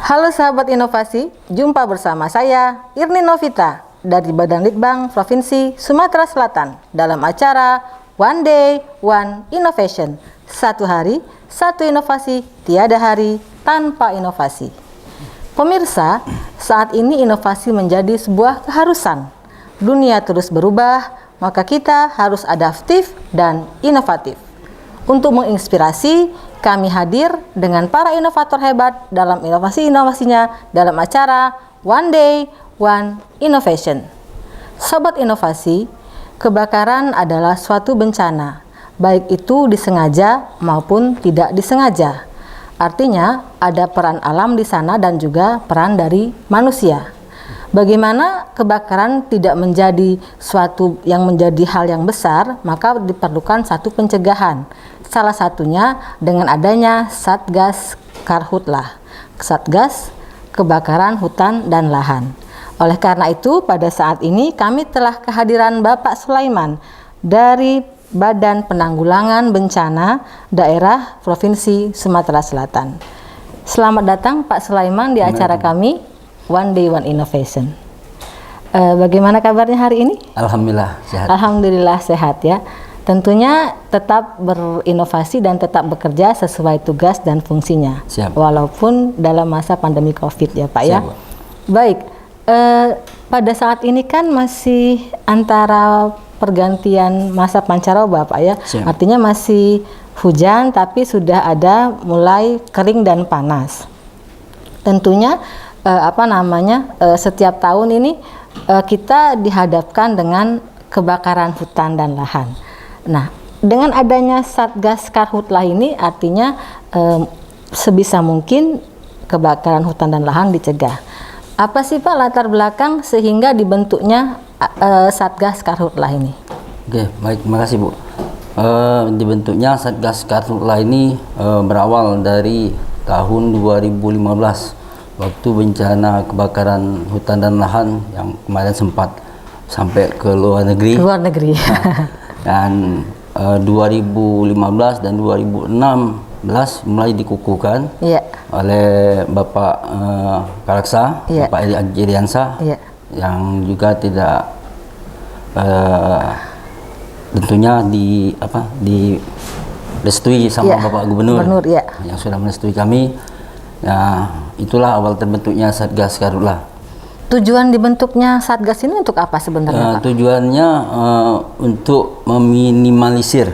Halo sahabat inovasi, jumpa bersama saya Irni Novita dari Badan Litbang Provinsi Sumatera Selatan dalam acara One Day, One Innovation. Satu hari, satu inovasi, tiada hari tanpa inovasi. Pemirsa, saat ini inovasi menjadi sebuah keharusan. Dunia terus berubah, maka kita harus adaptif dan inovatif. Untuk menginspirasi, kami hadir dengan para inovator hebat dalam inovasi-inovasinya dalam acara One Day, One Innovation. Sobat inovasi, kebakaran adalah suatu bencana, baik itu disengaja maupun tidak disengaja. Artinya, ada peran alam di sana dan juga peran dari manusia. Bagaimana kebakaran tidak menjadi suatu yang menjadi hal yang besar, maka diperlukan satu pencegahan. Salah satunya dengan adanya Satgas Karhutlah, Satgas Kebakaran Hutan dan Lahan. Oleh karena itu, pada saat ini kami telah kehadiran Bapak Sulaiman dari Badan Penanggulangan Bencana Daerah Provinsi Sumatera Selatan. Selamat datang Pak Sulaiman di acara kami One Day One Innovation. Bagaimana kabarnya hari ini? Alhamdulillah sehat. Alhamdulillah sehat ya. Tentunya tetap berinovasi dan tetap bekerja sesuai tugas dan fungsinya. Siap. Walaupun dalam masa pandemi COVID ya Pak ya. Siap. Baik, pada saat ini kan masih antara pergantian masa pancaroba Pak ya. Siap. Artinya masih hujan tapi sudah ada mulai kering dan panas. Tentunya setiap tahun ini kita dihadapkan dengan kebakaran hutan dan lahan. Nah, dengan adanya Satgas Karhutlah ini artinya sebisa mungkin kebakaran hutan dan lahan dicegah. Apa sih Pak latar belakang sehingga dibentuknya Satgas Karhutlah ini? Oke, baik, terima kasih Bu. Dibentuknya Satgas Karhutlah ini berawal dari tahun 2015 waktu bencana kebakaran hutan dan lahan yang kemarin sempat sampai ke luar negeri. Luar negeri. Dan 2015 dan 2016 mulai dikukuhkan oleh Bapak Karaksa, Bapak Iriansa, yang juga tidak tentunya direstui sama Bapak Gubernur, yang sudah merestui kami. Ya, itulah awal terbentuknya Satgas Karhutlah. Tujuan dibentuknya Satgas ini untuk apa sebenarnya Pak? Tujuannya untuk meminimalisir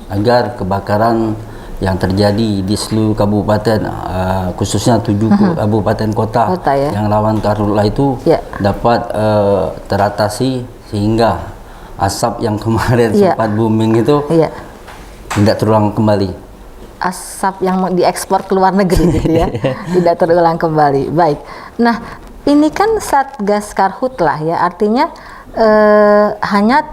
agar kebakaran yang terjadi di seluruh kabupaten, khususnya 7 kabupaten kota yang rawan Karhutlah itu dapat teratasi, sehingga asap yang kemarin sempat booming itu tidak terulang kembali. Asap yang diekspor ke luar negeri gitu ya, tidak terulang kembali. Baik, nah ini kan Satgas Karhutlah ya, artinya hanya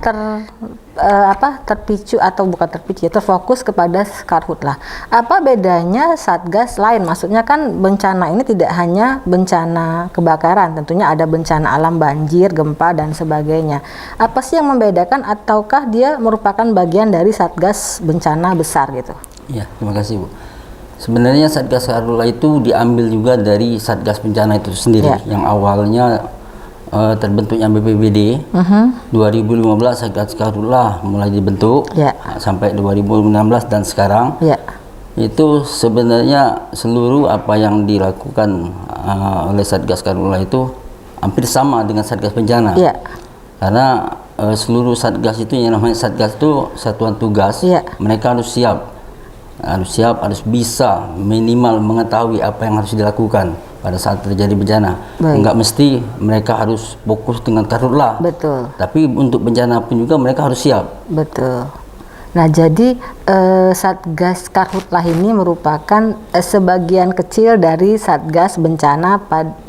terpicu atau bukan terpicu ya, terfokus kepada Karhutlah. Apa bedanya Satgas lain? Maksudnya kan bencana ini tidak hanya bencana kebakaran, tentunya ada bencana alam, banjir, gempa dan sebagainya. Apa sih yang membedakan, ataukah dia merupakan bagian dari Satgas bencana besar gitu? Ya, terima kasih Bu. Sebenarnya Satgas Karhutlah itu diambil juga dari Satgas Bencana itu sendiri, yang awalnya terbentuknya BPBD. 2015 Satgas Karhutlah mulai dibentuk sampai 2016 dan sekarang. Itu sebenarnya seluruh apa yang dilakukan oleh Satgas Karhutlah itu hampir sama dengan Satgas Bencana. Karena seluruh Satgas itu, yang namanya Satgas itu satuan tugas, mereka harus siap, harus bisa minimal mengetahui apa yang harus dilakukan pada saat terjadi bencana. Enggak mesti mereka harus fokus dengan Karhutlah. Betul. Tapi untuk bencana pun juga mereka harus siap. Betul. Nah, jadi Satgas Karhutlah ini merupakan sebagian kecil dari Satgas bencana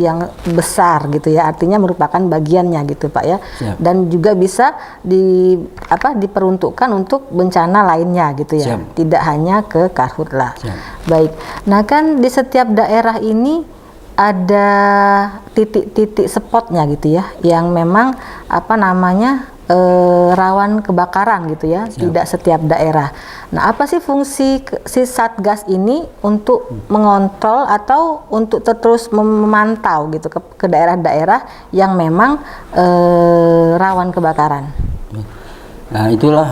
yang besar gitu ya. Artinya merupakan bagiannya gitu Pak ya. Dan juga bisa diperuntukkan untuk bencana lainnya gitu ya. Tidak hanya ke Karhutlah. Baik. Nah, kan di setiap daerah ini ada titik-titik spotnya gitu ya, yang memang rawan kebakaran gitu ya, tidak setiap daerah. Nah, apa sih fungsi si Satgas ini untuk mengontrol atau untuk terus memantau gitu ke daerah-daerah yang memang rawan kebakaran? Nah, itulah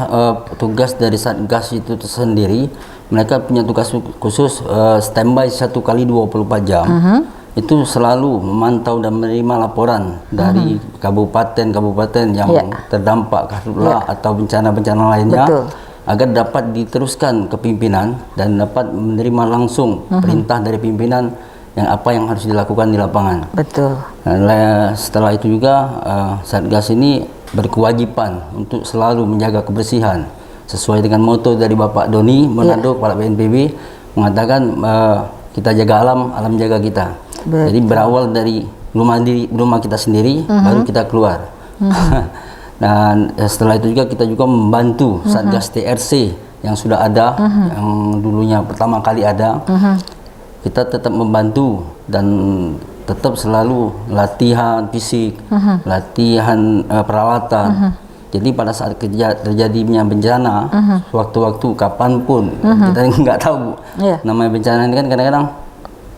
tugas dari Satgas itu sendiri. Mereka punya tugas khusus standby 1x24 jam. Itu selalu memantau dan menerima laporan dari kabupaten-kabupaten yang terdampak karhutla atau bencana-bencana lainnya. Betul. Agar dapat diteruskan ke pimpinan dan dapat menerima langsung perintah dari pimpinan yang apa yang harus dilakukan di lapangan. Betul. Nah, setelah itu juga Satgas ini berkewajiban untuk selalu menjaga kebersihan sesuai dengan moto dari Bapak Doni Monardo, Kepala BNPB, mengatakan kita jaga alam, alam jaga kita. Betul. Jadi berawal dari rumah kita sendiri, baru kita keluar. Dan setelah itu juga kita juga membantu Satgas TRC yang sudah ada, yang dulunya pertama kali ada. Kita tetap membantu dan tetap selalu latihan fisik, latihan peralatan. Jadi pada saat terjadinya bencana, waktu-waktu kapanpun, kita nggak tahu. Namanya bencana ini kan kadang-kadang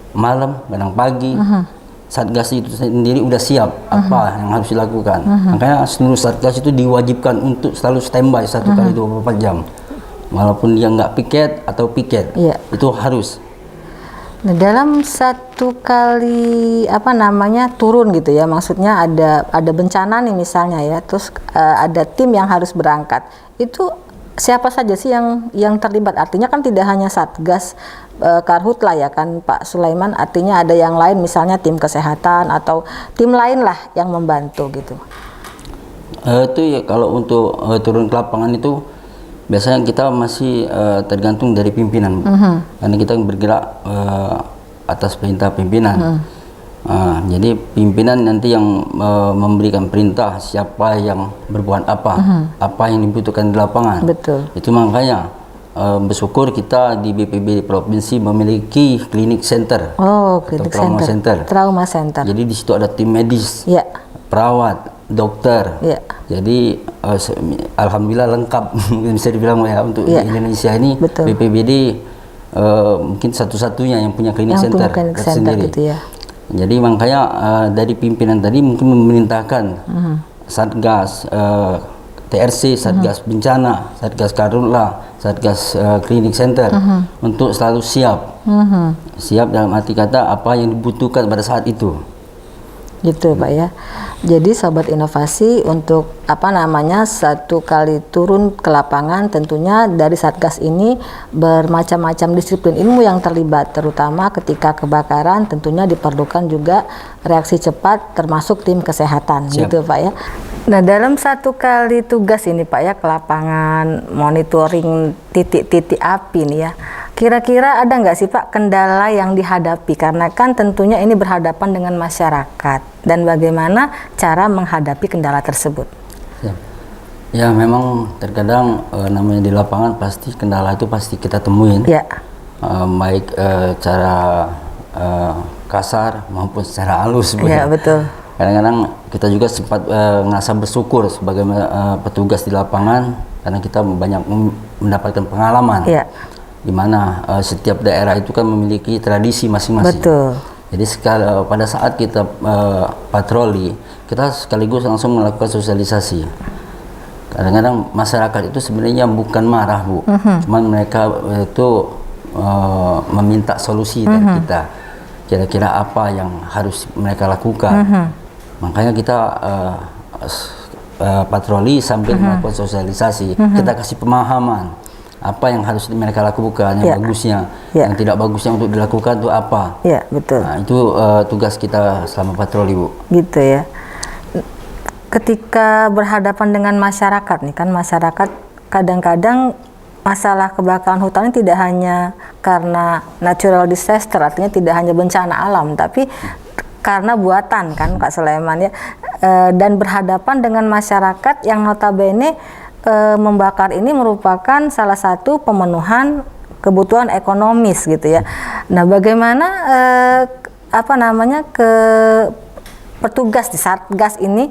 malam, kadang pagi. Satgas itu sendiri udah siap apa yang harus dilakukan. Makanya seluruh Satgas itu diwajibkan untuk selalu standby 1x24 jam. Walaupun dia nggak piket atau piket, itu harus. Nah, dalam satu kali turun gitu ya, maksudnya ada bencana nih misalnya ya, terus ada tim yang harus berangkat. Itu siapa saja sih yang terlibat? Artinya kan tidak hanya Satgas Karhutla ya kan Pak Sulaiman, artinya ada yang lain, misalnya tim kesehatan atau tim lain lah yang membantu gitu. Itu ya, kalau untuk turun ke lapangan itu biasanya kita masih tergantung dari pimpinan, karena kita bergerak atas perintah pimpinan. Jadi pimpinan nanti yang memberikan perintah siapa yang berbuat apa yang dibutuhkan di lapangan. Betul. Itu makanya bersyukur kita di BPBD provinsi memiliki klinik center. Klinik center. Trauma center. Jadi di situ ada tim medis, perawat, dokter. Jadi alhamdulillah lengkap bisa dibilang ya untuk di Indonesia ini. Betul. BPBD mungkin satu-satunya yang punya klinik center sendiri. Gitu ya. Jadi makanya dari pimpinan tadi mungkin memerintahkan Satgas TRC, Satgas Bencana, Satgas Karhutla, Satgas Klinik Center untuk selalu siap. Siap dalam arti kata apa yang dibutuhkan pada saat itu. Gitu Pak ya. Jadi Sobat Inovasi, untuk satu kali turun ke lapangan, tentunya dari Satgas ini bermacam-macam disiplin ilmu yang terlibat, terutama ketika kebakaran tentunya diperlukan juga reaksi cepat termasuk tim kesehatan. Gitu Pak ya. Nah, dalam satu kali tugas ini Pak ya ke lapangan monitoring titik-titik api nih ya, kira-kira ada nggak sih Pak kendala yang dihadapi, karena kan tentunya ini berhadapan dengan masyarakat, dan bagaimana cara menghadapi kendala tersebut? Ya memang terkadang namanya di lapangan pasti kendala itu pasti kita temuin, baik cara kasar maupun secara halus. Betul. Kadang-kadang kita juga sempat ngerasa bersyukur sebagai petugas di lapangan, karena kita banyak mendapatkan pengalaman. Di mana setiap daerah itu kan memiliki tradisi masing-masing. Betul. Jadi pada saat kita patroli, kita sekaligus langsung melakukan sosialisasi. Kadang-kadang masyarakat itu sebenarnya bukan marah, Bu. Cuman mereka itu meminta solusi dari kita. Kira-kira apa yang harus mereka lakukan. Makanya kita patroli sambil melakukan sosialisasi. Kita kasih pemahaman apa yang harus mereka lakukan, yang bagusnya, yang tidak bagusnya untuk dilakukan itu apa. Betul. Nah, itu tugas kita selama patroli, Bu. Gitu ya. Ketika berhadapan dengan masyarakat nih kan, masyarakat kadang-kadang masalah kebakaran hutan ini tidak hanya karena natural disaster, artinya tidak hanya bencana alam, tapi karena buatan kan Pak Sulaiman ya, dan berhadapan dengan masyarakat yang notabene membakar ini merupakan salah satu pemenuhan kebutuhan ekonomis gitu ya. Nah, bagaimana petugas di Satgas ini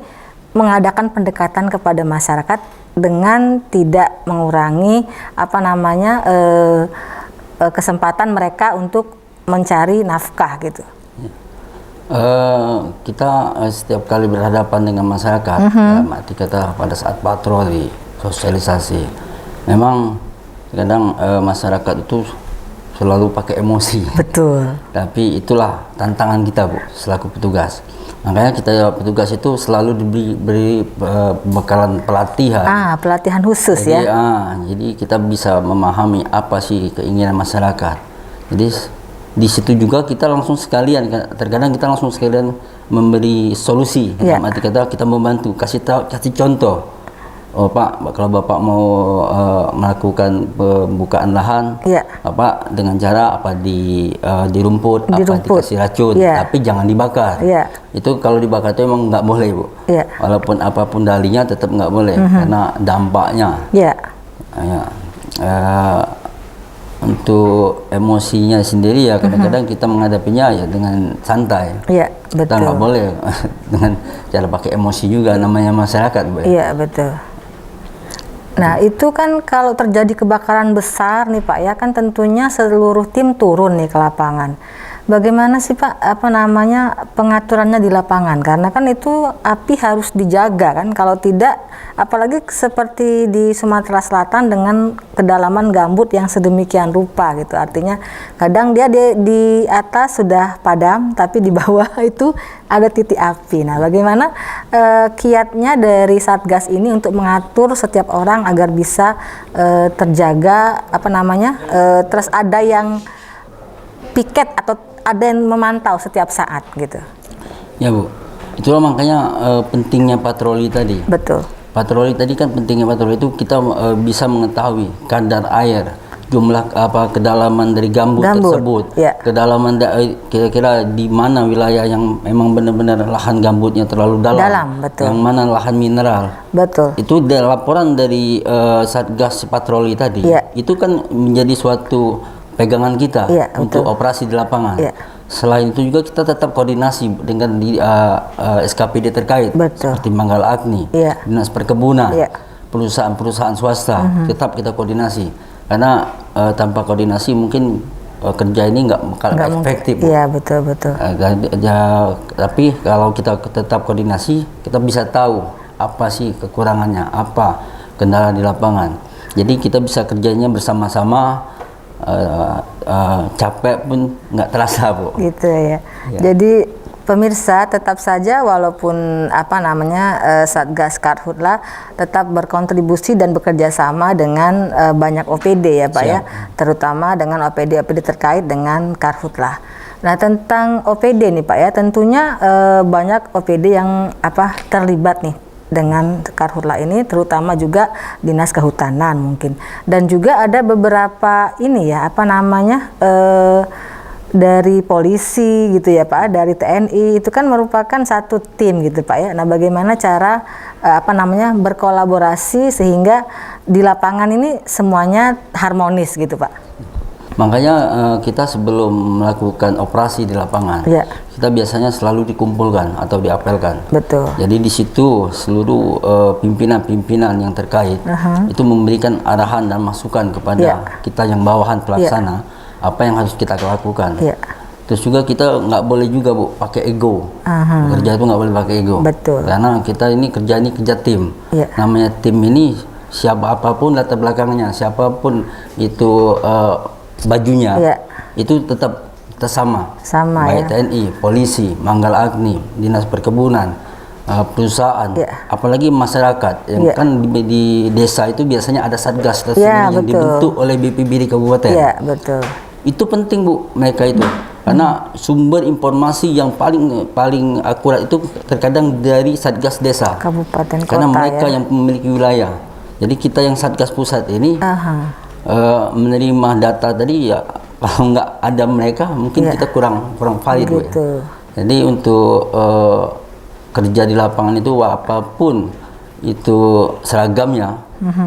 mengadakan pendekatan kepada masyarakat dengan tidak mengurangi kesempatan mereka untuk mencari nafkah gitu. Kita setiap kali berhadapan dengan masyarakat, dalam arti kata pada saat patroli, sosialisasi, memang kadang masyarakat itu selalu pakai emosi. Betul. Tapi itulah tantangan kita, Bu, selaku petugas. Makanya kita petugas itu selalu diberi bekalan pelatihan. Pelatihan khusus jadi, ya. Jadi kita bisa memahami apa sih keinginan masyarakat. Jadi di situ juga kita langsung sekalian, terkadang kita langsung sekalian memberi solusi. Dalam arti kata kita membantu, kasih contoh. Oh Pak, kalau Bapak mau melakukan pembukaan lahan, Bapak dengan cara apa di rumput, dikasih racun, tapi jangan dibakar. Itu kalau dibakar itu emang nggak boleh, Bu. Walaupun apapun dalinya tetap nggak boleh karena dampaknya. Untuk emosinya sendiri ya kadang-kadang kita menghadapinya ya dengan santai. Betul. Kita nggak boleh dengan cara pakai emosi juga, namanya masyarakat, Bu. Betul. Nah, itu kan kalau terjadi kebakaran besar nih Pak ya, kan tentunya seluruh tim turun nih ke lapangan. Bagaimana sih Pak pengaturannya di lapangan? Karena kan itu api harus dijaga kan, kalau tidak, apalagi seperti di Sumatera Selatan dengan kedalaman gambut yang sedemikian rupa gitu. Artinya kadang dia di atas sudah padam, tapi di bawah itu ada titik api. Nah, bagaimana kiatnya dari Satgas ini untuk mengatur setiap orang agar bisa terjaga terus ada yang piket atau ada yang memantau setiap saat gitu. Ya, Bu. Itulah makanya pentingnya patroli tadi. Betul. Patroli tadi kan pentingnya patroli itu kita bisa mengetahui kadar air, jumlah kedalaman dari gambut tersebut, kedalaman kira-kira di mana wilayah yang memang benar-benar lahan gambutnya terlalu dalam, betul. Yang mana lahan mineral. Betul. Itu laporan dari Satgas patroli tadi. Itu kan menjadi suatu pegangan kita untuk operasi di lapangan. Selain itu juga kita tetap koordinasi dengan SKPD terkait, seperti Manggal Agni, Dinas Perkebunan, perusahaan-perusahaan swasta, tetap kita koordinasi. Karena tanpa koordinasi mungkin kerja ini nggak efektif. Iya, betul. Tapi kalau kita tetap koordinasi, kita bisa tahu apa sih kekurangannya, apa kendala di lapangan. Jadi kita bisa kerjanya bersama-sama. Capek pun nggak terasa, Bu. Gitu ya. Jadi pemirsa tetap saja walaupun Satgas Karhutla tetap berkontribusi dan bekerja sama dengan banyak OPD ya Pak ya, terutama dengan OPD terkait dengan Karhutla. Nah, tentang OPD nih Pak ya, tentunya banyak OPD yang terlibat nih dengan Karhutla ini, terutama juga Dinas Kehutanan mungkin, dan juga ada beberapa dari polisi gitu ya Pak, dari TNI, itu kan merupakan satu tim gitu Pak ya. Nah, bagaimana cara berkolaborasi sehingga di lapangan ini semuanya harmonis gitu Pak? Makanya kita sebelum melakukan operasi di lapangan, kita biasanya selalu dikumpulkan atau diapelkan. Betul. Jadi di situ seluruh pimpinan-pimpinan yang terkait itu memberikan arahan dan masukan kepada kita yang bawahan pelaksana apa yang harus kita lakukan. Terus juga kita nggak boleh juga, Bu, pakai ego. Kerja itu nggak boleh pakai ego. Betul. Karena kita ini kerja tim. Namanya tim ini siapapun latar belakangnya, siapapun itu bajunya, itu tetap sama baik TNI, polisi, Manggal Agni, Dinas Perkebunan, perusahaan, apalagi masyarakat yang kan di desa itu biasanya ada satgas tersendiri yang dibentuk oleh BPBD kabupaten. Betul. Itu penting, Bu, mereka itu, karena sumber informasi yang paling akurat itu terkadang dari satgas desa, kabupaten, karena kota, mereka yang memiliki wilayah. Jadi kita yang satgas pusat ini menerima data tadi ya, kalau nggak ada mereka mungkin kita kurang valid, Bu, ya. Jadi untuk kerja di lapangan itu apapun itu seragamnya,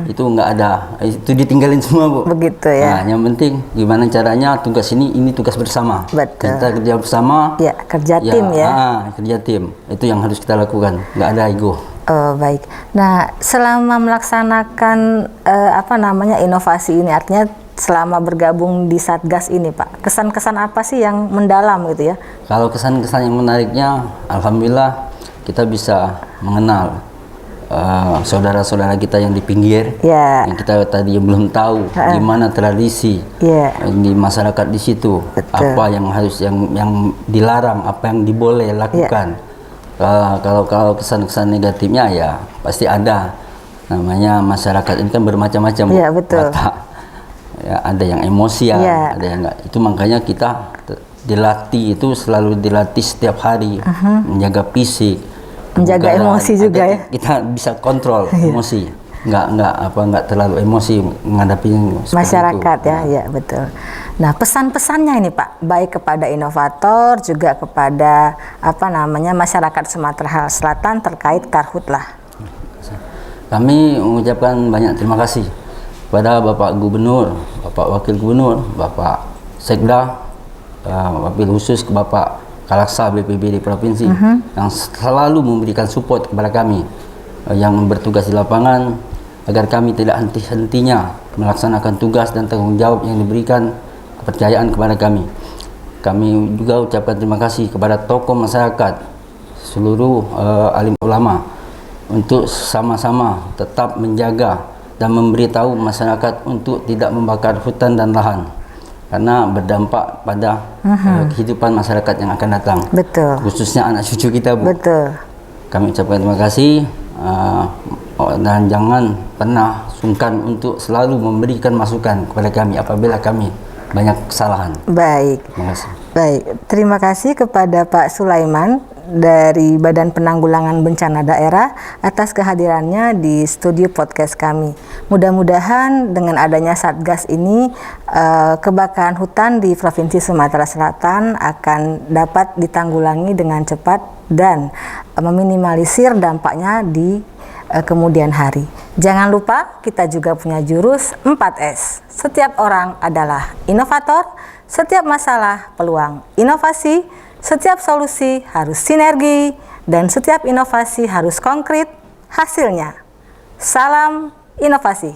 itu nggak ada, itu ditinggalin semua, Bu. Begitu ya. Nah, yang penting gimana caranya tugas ini tugas bersama. Betul. Kita kerja bersama. Kerja tim ya. Kerja tim itu yang harus kita lakukan, nggak ada ego. Oh, baik. Nah, selama melaksanakan inovasi ini, artinya selama bergabung di Satgas ini, Pak, kesan-kesan apa sih yang mendalam gitu ya? Kalau kesan-kesan yang menariknya, alhamdulillah kita bisa mengenal saudara-saudara kita yang di pinggir, yang kita tadi belum tahu gimana tradisi di masyarakat di situ. Betul. Apa yang harus yang dilarang, apa yang diboleh lakukan. Kalau kesan-kesan negatifnya ya pasti ada. Namanya masyarakat ini kan bermacam-macam. Betul. Ya, ada yang emosian, ada yang enggak. Itu makanya kita dilatih, itu selalu dilatih setiap hari, menjaga fisik, menjaga emosi juga ya. Kita bisa kontrol emosi, nggak terlalu emosi menghadapi masyarakat itu. Ya betul. Nah, pesan-pesannya ini Pak, baik kepada inovator juga kepada masyarakat Sumatera Selatan terkait Karhutlah. Kami mengucapkan banyak terima kasih kepada Bapak Gubernur, Bapak Wakil Gubernur, Bapak Sekda, wabil khusus ke Bapak Kalaksa BPBD Provinsi yang selalu memberikan support kepada kami yang bertugas di lapangan agar kami tidak henti-hentinya melaksanakan tugas dan tanggung jawab yang diberikan kepercayaan kepada kami. Kami juga ucapkan terima kasih kepada tokoh masyarakat, seluruh alim ulama untuk sama-sama tetap menjaga dan memberitahu masyarakat untuk tidak membakar hutan dan lahan karena berdampak pada kehidupan masyarakat yang akan datang. Betul. Khususnya anak cucu kita, Bu. Betul. Kami ucapkan terima kasih dan jangan pernah sungkan untuk selalu memberikan masukan kepada kami apabila kami banyak kesalahan. Baik. Terima kasih. Baik, terima kasih kepada Pak Sulaiman dari Badan Penanggulangan Bencana Daerah atas kehadirannya di studio podcast kami. Mudah-mudahan dengan adanya Satgas ini kebakaran hutan di Provinsi Sumatera Selatan akan dapat ditanggulangi dengan cepat dan meminimalisir dampaknya di kemudian hari. Jangan lupa kita juga punya jurus 4S. Setiap orang adalah inovator, setiap masalah peluang inovasi, setiap solusi harus sinergi, dan setiap inovasi harus konkret hasilnya. Salam inovasi.